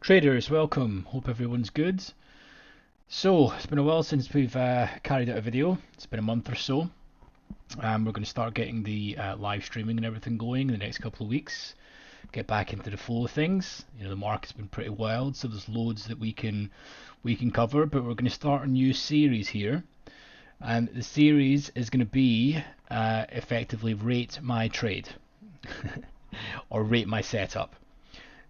Traders, welcome. Hope everyone's good. So, it's been a while since we've carried out a video. It's been a month or so. We're going to start getting the live streaming and everything going in the next couple of weeks. Get back into the flow of things. You know, the market's been pretty wild, so there's loads that we can cover. But we're going to start a new series here, and the series is going to be effectively rate my trade or rate my setup.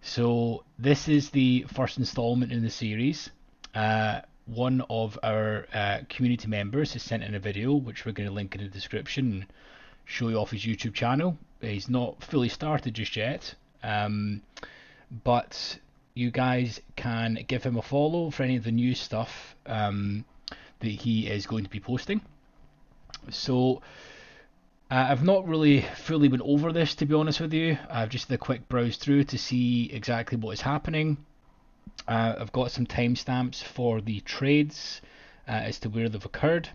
So this is the first installment in the series. One of our community members has sent in a video, which we're going to link in the description and show you off his YouTube channel. He's not fully started just yet, but you guys can give him a follow for any of the new stuff that he is going to be posting. So I've not really fully been over this, to be honest with you. I've just had a quick browse through to see exactly what is happening. I've got some timestamps for the trades as to where they've occurred.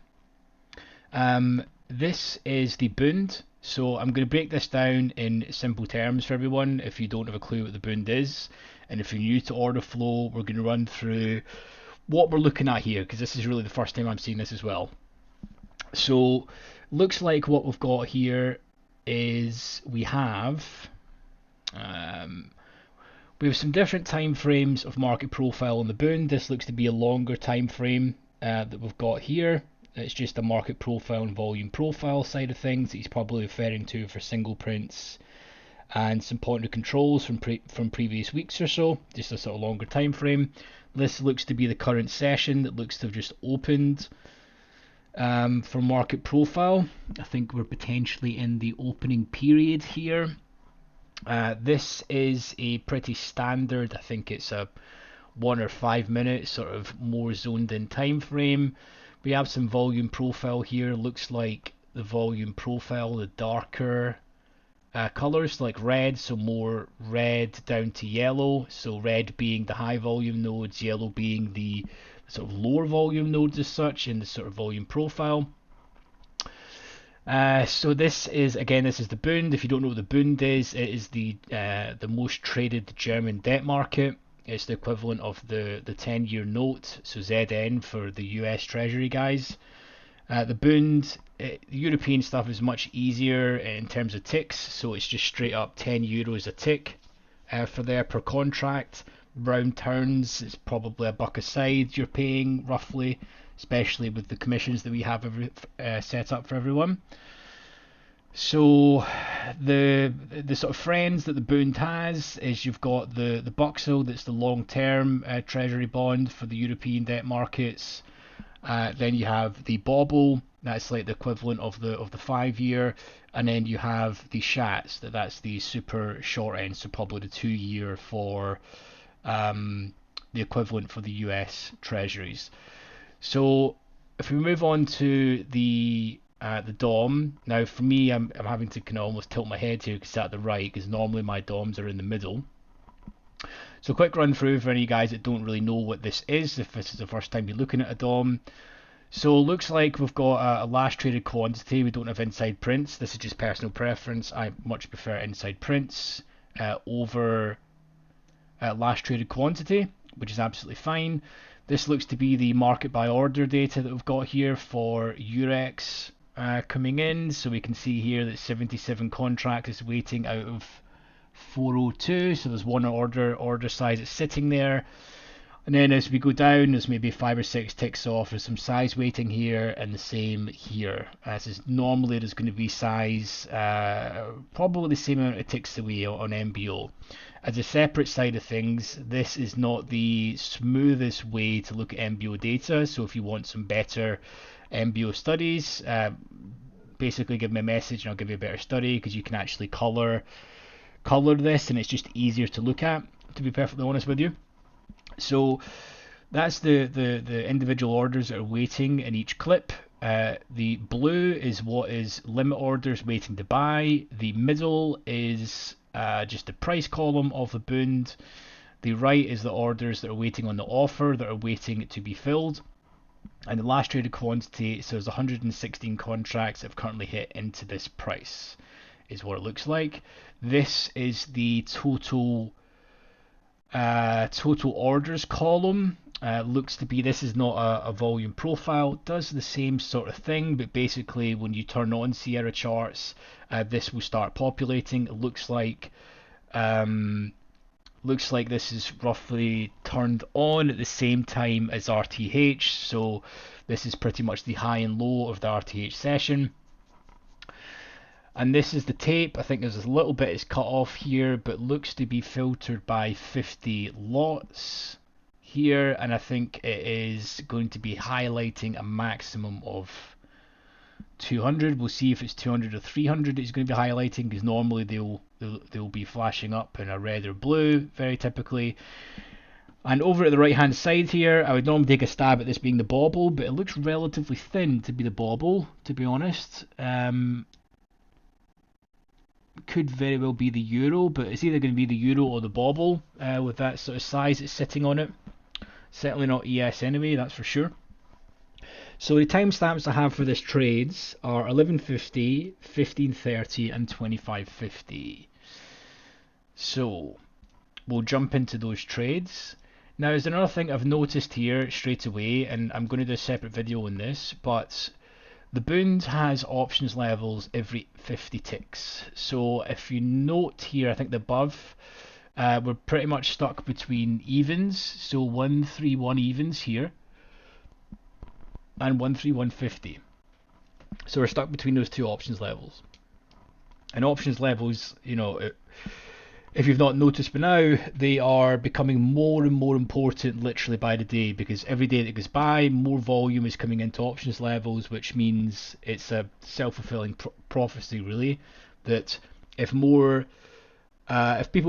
This is the Bund, so I'm going to break this down in simple terms for everyone if you don't have a clue what the Bund is. And if you're new to order flow, we're going to run through what we're looking at here, because this is really the first time I'm seeing this as well. So looks like what we've got here is we have some different time frames of market profile on the Bund. This looks to be a longer time frame that we've got here. It's just a market profile and volume profile side of things that he's probably referring to for single prints and some point of controls from previous weeks or so, just a sort of longer time frame. This looks to be the current session that looks to have just opened. For market profile, I think we're potentially in the opening period here. This is a pretty standard, I think it's a 1 or 5 minute sort of more zoned in time frame. We have some volume profile here. Looks like the volume profile, the darker colors like red, so more red down to yellow, so red being the high volume nodes, yellow being the sort of lower volume nodes as such in the sort of volume profile. So this is the Bund. If you don't know what the Bund is, it is the most traded German debt market. It's the equivalent of the 10-year note, so ZN for the US Treasury guys. The Bund, the European stuff is much easier in terms of ticks, so it's just straight up 10 euros a tick for there per contract. Round turns, it's probably $1 a side you're paying roughly, especially with the commissions that we have set up for everyone. So the sort of friends that the Bund has is you've got the Buxel, that's the long-term treasury bond for the European debt markets. Then you have the Bobble, that's like the equivalent of the 5-year, and then you have the Schatz, that's the super short end, so probably the 2-year for the equivalent for the US Treasuries. So if we move on to the DOM, now for me I'm having to kind of almost tilt my head here because it's at the right, because normally my DOMs are in the middle. So quick run through for any of you guys that don't really know what this is, if this is the first time you're looking at a DOM. So it looks like we've got a last traded quantity. We don't have inside prints. This is just personal preference. I much prefer inside prints over last traded quantity, which is absolutely fine. This looks to be the market by order data that we've got here for Eurex coming in. So we can see here that 77 contracts is waiting out of 402. So there's one order size that's sitting there. And then as we go down, there's maybe 5 or 6 ticks off. There's some size waiting here, and the same here. Normally there's going to be size, probably the same amount of ticks away on MBO. As a separate side of things, this is not the smoothest way to look at MBO data. So if you want some better MBO studies, basically give me a message and I'll give you a better study, because you can actually color this, and it's just easier to look at, to be perfectly honest with you. So that's the individual orders that are waiting in each clip. The blue is what is limit orders waiting to buy. The middle is just the price column of the Bund. The right is the orders that are waiting on the offer, that are waiting to be filled. And the last traded quantity, so there's 116 contracts that have currently hit into this price, is what it looks like. This is the total Total orders column looks to be, this is not a volume profile, does the same sort of thing, but basically when you turn on Sierra charts, this will start populating. It looks like this is roughly turned on at the same time as RTH, so this is pretty much the high and low of the RTH session. And this is the tape. I think there's a little bit is cut off here, but looks to be filtered by 50 lots here, and I think it is going to be highlighting a maximum of 200. We'll see if it's 200 or 300 it's going to be highlighting, because normally they'll be flashing up in a red or blue, very typically. And over at the right hand side here, I would normally take a stab at this being the bobble, but it looks relatively thin to be the bobble, to be honest. Could very well be the euro, but it's either going to be the euro or the bobble with that sort of size it's sitting on it. Certainly not ES anyway, that's for sure. So the timestamps I have for this trades are 11:50, 15:30 and 25:50. So we'll jump into those trades. Now there's another thing I've noticed here straight away, and I'm going to do a separate video on this, but the Bund has options levels every 50 ticks. So if you note here, I think the above, we're pretty much stuck between evens, so 131 evens here and 13150. So we're stuck between those two options levels. And options levels, you know, if you've not noticed by now, they are becoming more and more important literally by the day, because every day that goes by, more volume is coming into options levels, which means it's a self-fulfilling prophecy, really, that if people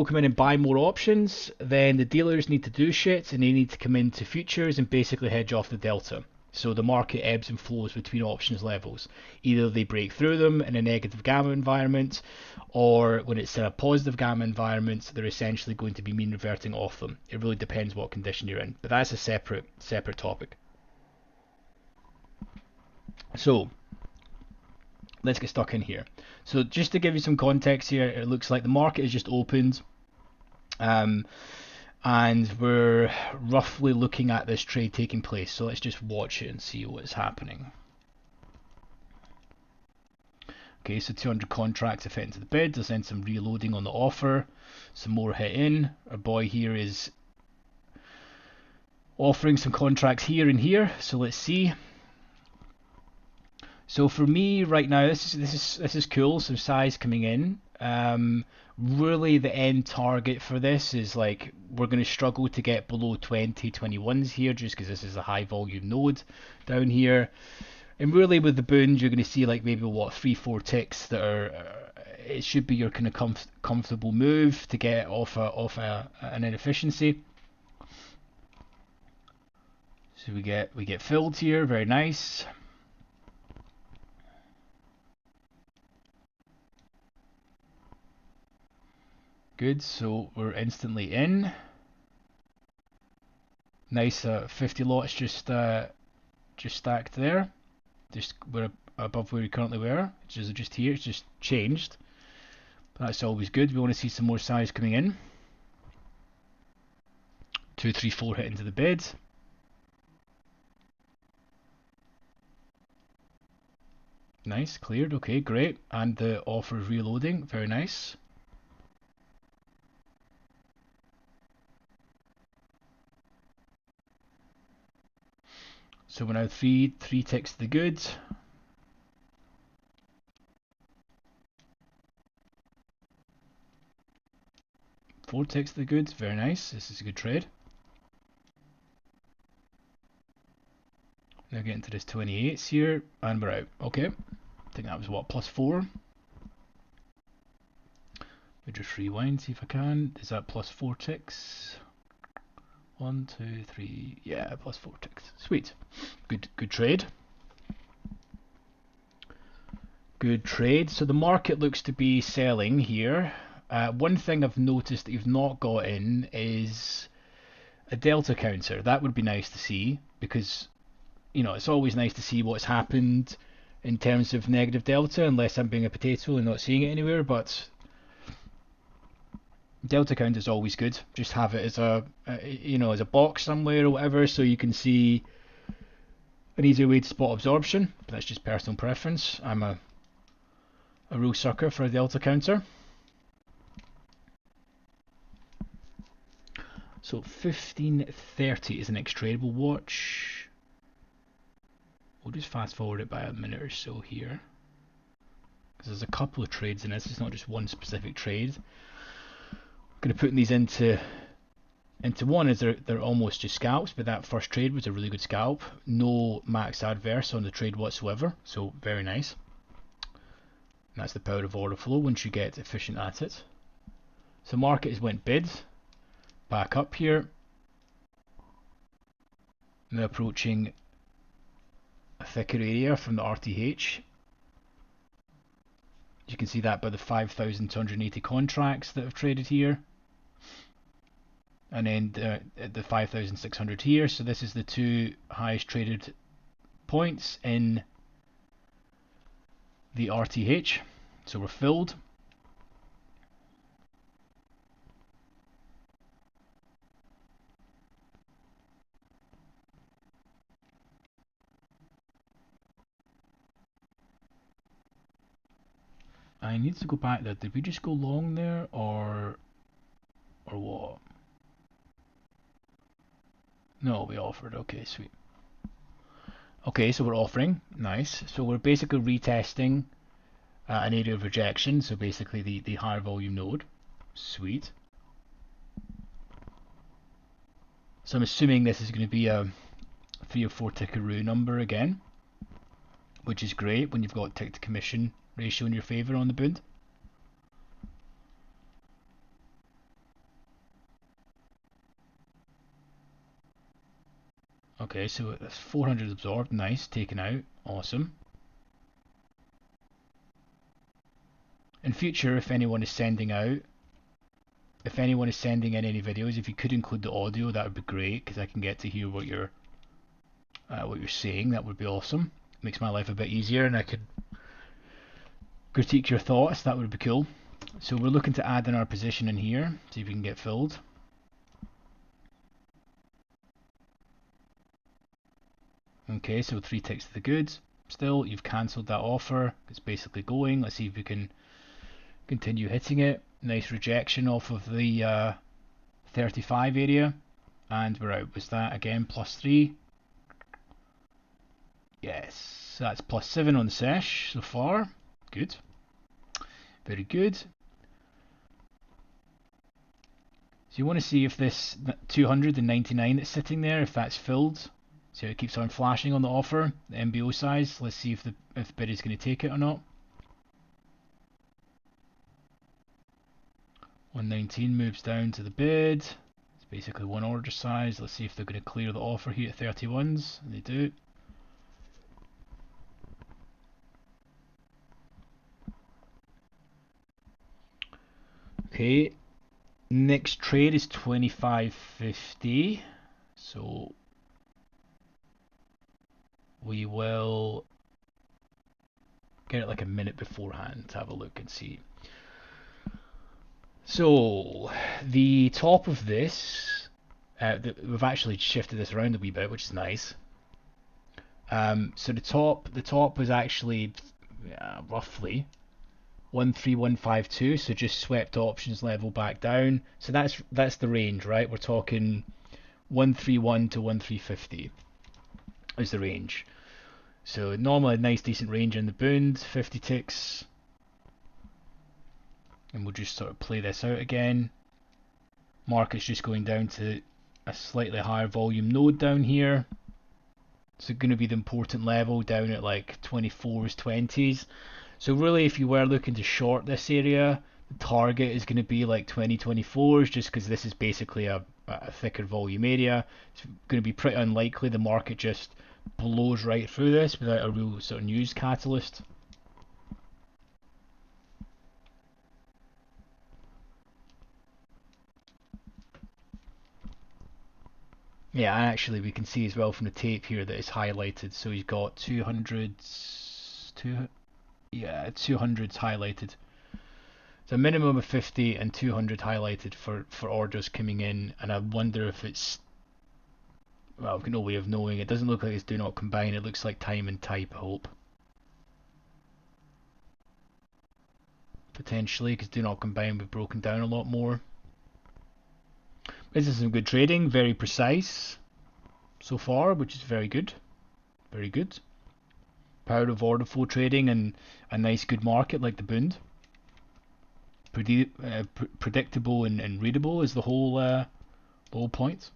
come in and buy more options, then the dealers need to do shit, and they need to come into futures and basically hedge off the delta. So the market ebbs and flows between options levels. Either they break through them in a negative gamma environment, or when it's in a positive gamma environment, they're essentially going to be mean reverting off them. It really depends what condition you're in, but that's a separate topic. So let's get stuck in here. So just to give you some context here, it looks like the market has just opened. And we're roughly looking at this trade taking place. So let's just watch it and see what's happening. Okay, so 200 contracts have hit into the bid. There's then some reloading on the offer. Some more hit in. Our boy here is offering some contracts here and here. So let's see. So for me right now, this is cool. Some size coming in. Really the end target for this is like, we're going to struggle to get below 21s here, just because this is a high volume node down here. And really with the Bund, you're going to see like maybe what 3-4 ticks that are it should be your kind of comfortable move to get off an inefficiency. So we get filled here, very nice. Good, so we're instantly in. Nice 50 lots just stacked there. We're above where we currently were, which is just here. It's just changed. But that's always good. We want to see some more size coming in. 2, 3, 4 hit into the bid. Nice, cleared. Okay, great. And the offer is reloading. Very nice. So we're now three ticks to the good. Four ticks to the good. Very nice. This is a good trade. Now getting to this 28s here, and we're out. Okay. I think that was what, +4? We just rewind, see if I can. Is that +4 ticks? 1, 2, 3, yeah, +4 ticks. Sweet. Good trade. Good trade. So the market looks to be selling here. One thing I've noticed that you've not got in is a delta counter. That would be nice to see, because you know it's always nice to see what's happened in terms of negative delta, unless I'm being a potato and not seeing it anywhere. But Delta count is always good. Just have it as as a box somewhere or whatever, so you can see an easier way to spot absorption. But that's just personal preference. I'm a real sucker for a delta counter. So 1530 is the next trade we'll watch. We'll just fast forward it by a minute or so here, because there's a couple of trades in this. It's not just one specific trade. I'm going to put these into one as they're almost just scalps, but that first trade was a really good scalp. No max adverse on the trade whatsoever, so very nice. And that's the power of order flow once you get efficient at it. So market has went bid, back up here, now approaching a thicker area from the RTH. You can see that by the 5,280 contracts that have traded here, and then the 5,600 here. So this is the two highest traded points in the RTH. So we're filled. I need to go back there. Did we just go long there, or what? No, we offered. Okay, sweet. Okay, so we're offering. Nice. So we're basically retesting an area of rejection. So basically the higher volume node. Sweet. So I'm assuming this is going to be a 3 or 4 tickaroo number again, which is great when you've got tick to commission ratio in your favour on the Bund. Okay, so that's 400 absorbed, nice, taken out, awesome. In future, if anyone is sending in any videos, if you could include the audio, that would be great, because I can get to hear what you're saying. That would be awesome. Makes my life a bit easier, and I could critique your thoughts. That would be cool. So we're looking to add in our position in here, see if we can get filled. Okay, so 3 ticks to the good. Still, you've cancelled that offer. It's basically going. Let's see if we can continue hitting it. Nice rejection off of the 35 area, and we're out. Was that again +3? Yes, that's +7 on the sesh so far. Good, very good. So you want to see if this 299 that's sitting there, if that's filled. So it keeps on flashing on the offer, the MBO size. Let's see if the bid is going to take it or not. 119 moves down to the bid. It's basically one order size. Let's see if they're going to clear the offer here at 31s. And they do. Okay, next trade is 25.50. So we will get it like a minute beforehand to have a look and see. So the top of this, we've actually shifted this around a wee bit, which is nice. So the top was actually roughly 13152, so just swept options level back down. So that's the range, right? We're talking 131 to 1350 is the range. So normally a nice decent range in the Bund, 50 ticks. And we'll just sort of play this out again. Market's just going down to a slightly higher volume node down here. So going to be the important level down at like 24s, 20s. So really, if you were looking to short this area, the target is going to be like 2024s, just because this is basically a thicker volume area. It's going to be pretty unlikely the market just blows right through this without a real sort of news catalyst. Yeah, actually we can see as well from the tape here that it's highlighted. So he's got 200s highlighted. So a minimum of 50 and 200 highlighted for orders coming in, and I wonder if it's, well, I've got no way of knowing. It doesn't look like it's do not combine. It looks like time and type, I hope. Potentially, because do not combine we've broken down a lot more. This is some good trading, very precise so far, which is very good. Very good. Power of order flow trading and a nice good market like the Bund. Predictable and readable is the whole point.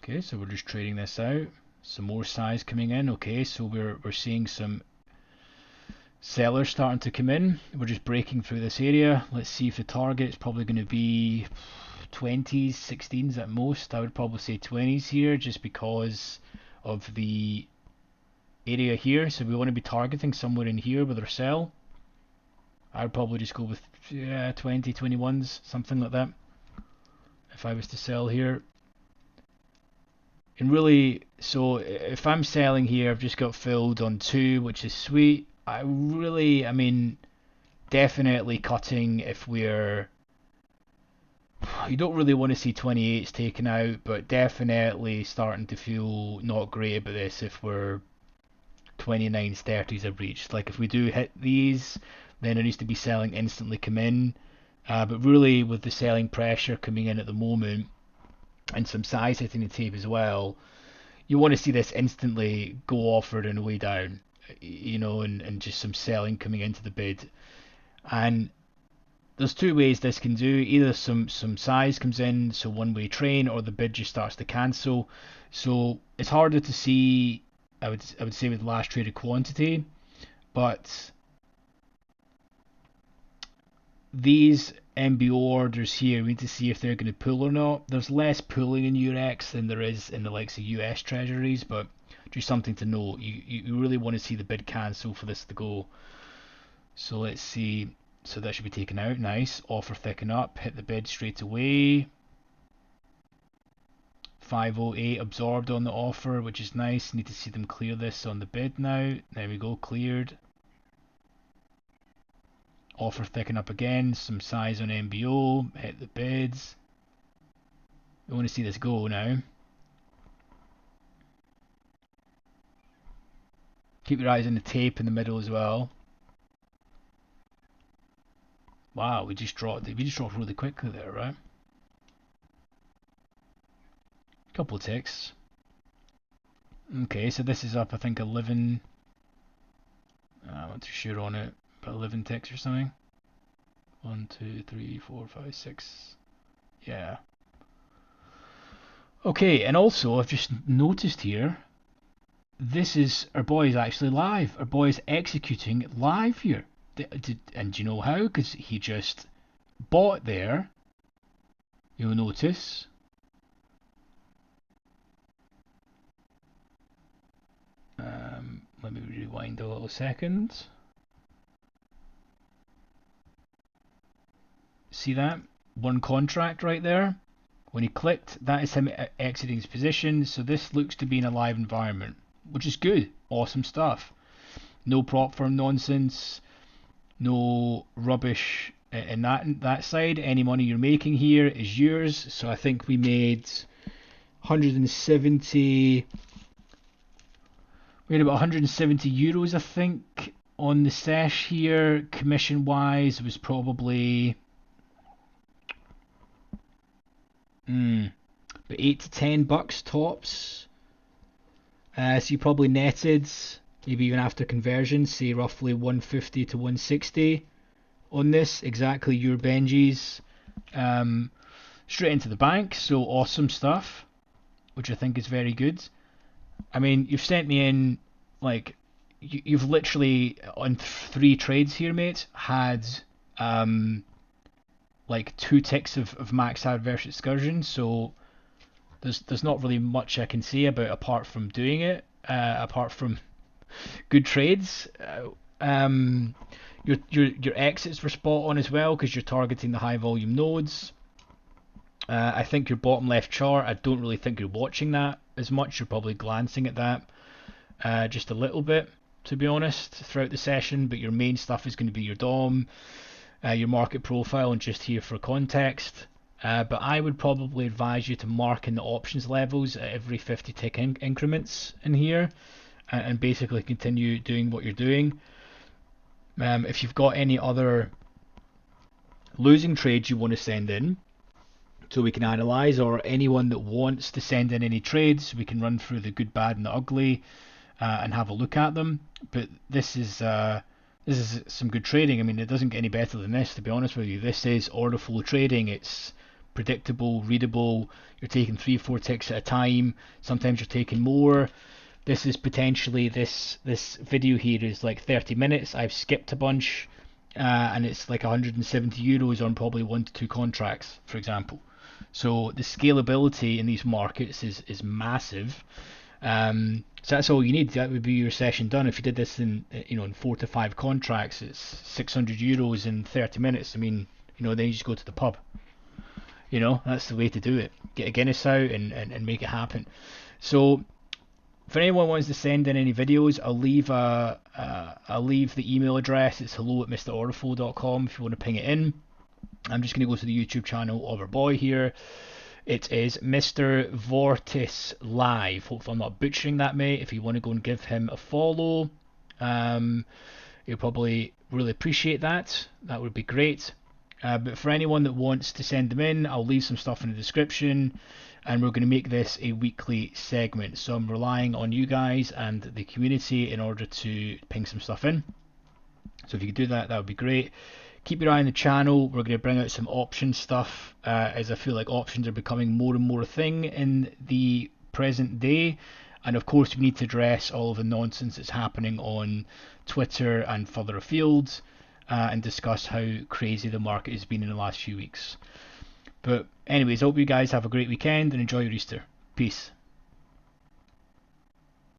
Okay, so we're just trading this out. Some more size coming in. Okay, so we're seeing some sellers starting to come in. We're just breaking through this area. Let's see if the target is probably going to be 20s, 16s at most. I would probably say 20s here just because of the area here. So we want to be targeting somewhere in here with our sell. I would probably just go with 20, 21s, something like that. If I was to sell here. And really, so if I'm selling here, I've just got filled on 2, which is sweet. I mean, definitely cutting if we're... You don't really want to see 28s taken out, but definitely starting to feel not great about this if we're 29s, 30s are breached. Like if we do hit these, then it needs to be selling instantly come in. But really, with the selling pressure coming in at the moment, and some size hitting the tape as well, you want to see this instantly go offered and way down, and just some selling coming into the bid. And there's 2 ways this can do. Either some size comes in, so one-way train, or the bid just starts to cancel. So it's harder to see, I would say, with the last traded quantity, but these MBO orders here, we need to see if they're going to pull or not. There's less pulling in Eurex than there is in the likes of US treasuries, but just something to note. You really want to see the bid cancel for this to go. So let's see. So that should be taken out. Nice. Offer thicken up. Hit the bid straight away. 508 absorbed on the offer, which is nice. Need to see them clear this on the bid now. There we go. Cleared. Offer thicken up again, some size on MBO, hit the bids. We want to see this go now. Keep your eyes on the tape in the middle as well. Wow, we just dropped really quickly there, right? Couple of ticks. Okay, so this is up, I think 11. I'm not too sure on it, but 11 ticks or something. 1, 2, 3, 4, 5, 6. Yeah. Okay, and also I've just noticed here, this is, our boy is actually live. Our boy is executing live here. And do you know how? Because he just bought there. You'll notice. Let me rewind a little second. See that? One contract right there. When he clicked, that is him exiting his position. So this looks to be in a live environment, which is good. Awesome stuff. No prop firm nonsense. No rubbish in that side. Any money you're making here is yours. So I think we made 170. We had about 170 euros, I think, on the sesh here. Commission wise, was probably about 8 to 10 bucks tops. So you probably netted, maybe even after conversion, say roughly 150 to 160 on this. Exactly your Benjis. Straight into the bank. So awesome stuff, which I think is very good. I mean, you've sent me in, like, you've literally, on 3 trades here, mate, had like 2 ticks of max adverse excursion, so there's not really much I can say about apart from doing it, apart from good trades. Your exits were spot on as well because you're targeting the high volume nodes. I think your bottom left chart, I don't really think you're watching that as much. You're probably glancing at that just a little bit, to be honest, throughout the session. But your main stuff is going to be your DOM, your market profile, and just here for context. But I would probably advise you to mark in the options levels at every 50 tick increments in here, and basically continue doing what you're doing. If you've got any other losing trades you want to send in, so we can analyze, or anyone that wants to send in any trades, we can run through the good, bad, and the ugly, and have a look at them. But this is some good trading. I mean, it doesn't get any better than this, to be honest with you. This is order flow trading. It's predictable, readable. You're taking 3-4 ticks at a time. Sometimes you're taking more. This is potentially this video here is like 30 minutes. I've skipped a bunch, and it's like 170 euros on probably 1 to 2 contracts, for example. So the scalability in these markets is massive. So that's all you need. That would be your session done. If you did this in in 4 to 5 contracts, it's 600 euros in 30 minutes. I mean, then you just go to the pub. That's the way to do it. Get a Guinness out and make it happen. So if anyone wants to send in any videos, I'll leave the email address. It's hello@mrorderflow.com if you want to ping it in. I'm just going to go to the YouTube channel of our boy here. It is Mr. Vortis Live. Hopefully I'm not butchering that, mate. If you want to go and give him a follow, you'll probably really appreciate that. That would be great. But for anyone that wants to send them in, I'll leave some stuff in the description, and we're going to make this a weekly segment. So I'm relying on you guys and the community in order to ping some stuff in. So if you could do that, that would be great. Keep your eye on the channel. We're going to bring out some option stuff, as I feel like options are becoming more and more a thing in the present day. And of course, we need to address all of the nonsense that's happening on Twitter and further afield, and discuss how crazy the market has been in the last few weeks. But anyways, I hope you guys have a great weekend and enjoy your Easter. Peace.